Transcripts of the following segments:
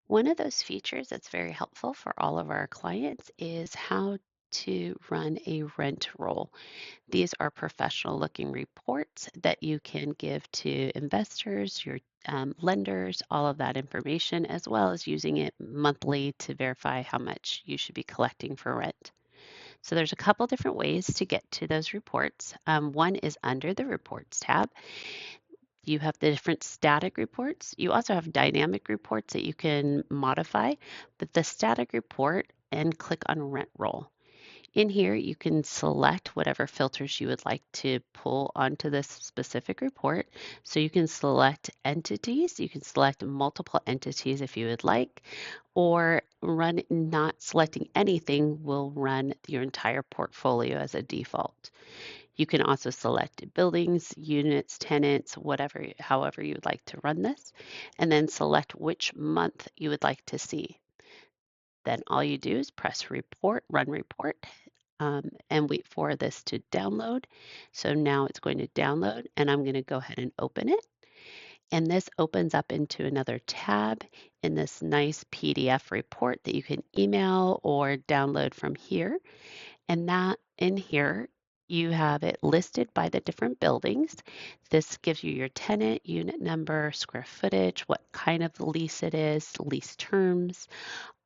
One of those features that's very helpful for all of our clients is how to run a rent roll. These are professional looking reports that you can give to investors, your lenders, all of that information, as well as using it monthly to verify how much you should be collecting for rent. So there's a couple different ways to get to those reports. One is under the reports tab. You have the different static reports. You also have dynamic reports that you can modify, but the static report and click on rent roll. In here, you can select whatever filters you would like to pull onto this specific report. So you can select entities, you can select multiple entities if you would like, or run not selecting anything will run your entire portfolio as a default. You can also select buildings, units, tenants, whatever, however you would like to run this, and then select which month you would like to see. Then all you do is press report, run report, and wait for this to download. So now it's going to download, and I'm going to go ahead and open it. And this opens up into another tab in this nice PDF report that you can email or download from here. And that in here, you have it listed by the different buildings. This gives you your tenant, unit number, square footage, what kind of lease it is, lease terms,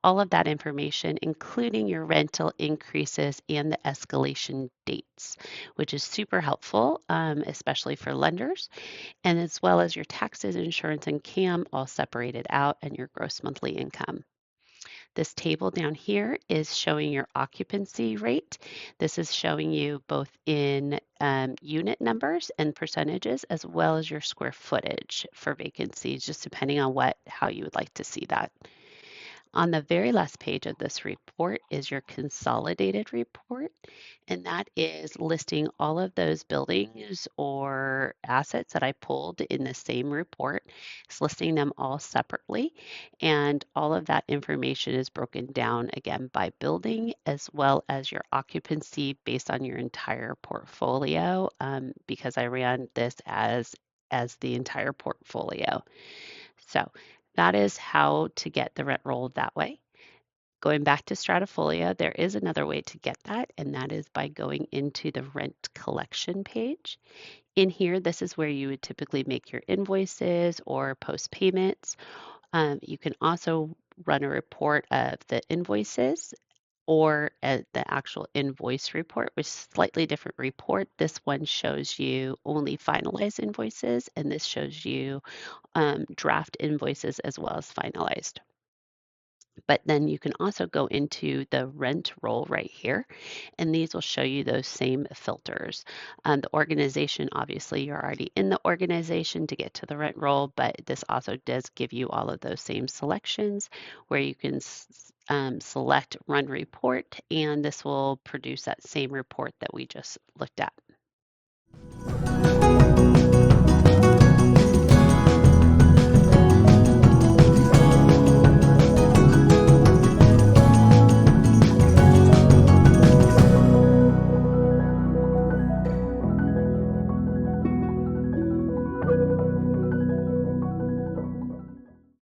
all of that information, including your rental increases and the escalation dates, which is super helpful, especially for lenders, and as well as your taxes, insurance, and CAM all separated out and your gross monthly income. This table down here is showing your occupancy rate. This is showing you both in unit numbers and percentages, as well as your square footage for vacancies, just depending on how you would like to see that. On the very last page of this report is your consolidated report, and that is listing all of those buildings or assets that I pulled in the same report. It's listing them all separately, and all of that information is broken down again by building as well as your occupancy based on your entire portfolio, because I ran this as the entire portfolio. So that is how to get the rent roll that way. Going back to Stratafolio, there is another way to get that, and that is by going into the rent collection page. In here, this is where you would typically make your invoices or post payments. You can also run a report of the invoices or the actual invoice report, which is a slightly different report. This one shows you only finalized invoices, and this shows you draft invoices as well as finalized. But then you can also go into the rent roll right here, and these will show you those same filters. The organization, obviously, you're already in the organization to get to the rent roll, but this also does give you all of those same selections where you can select run report, and this will produce that same report that we just looked at.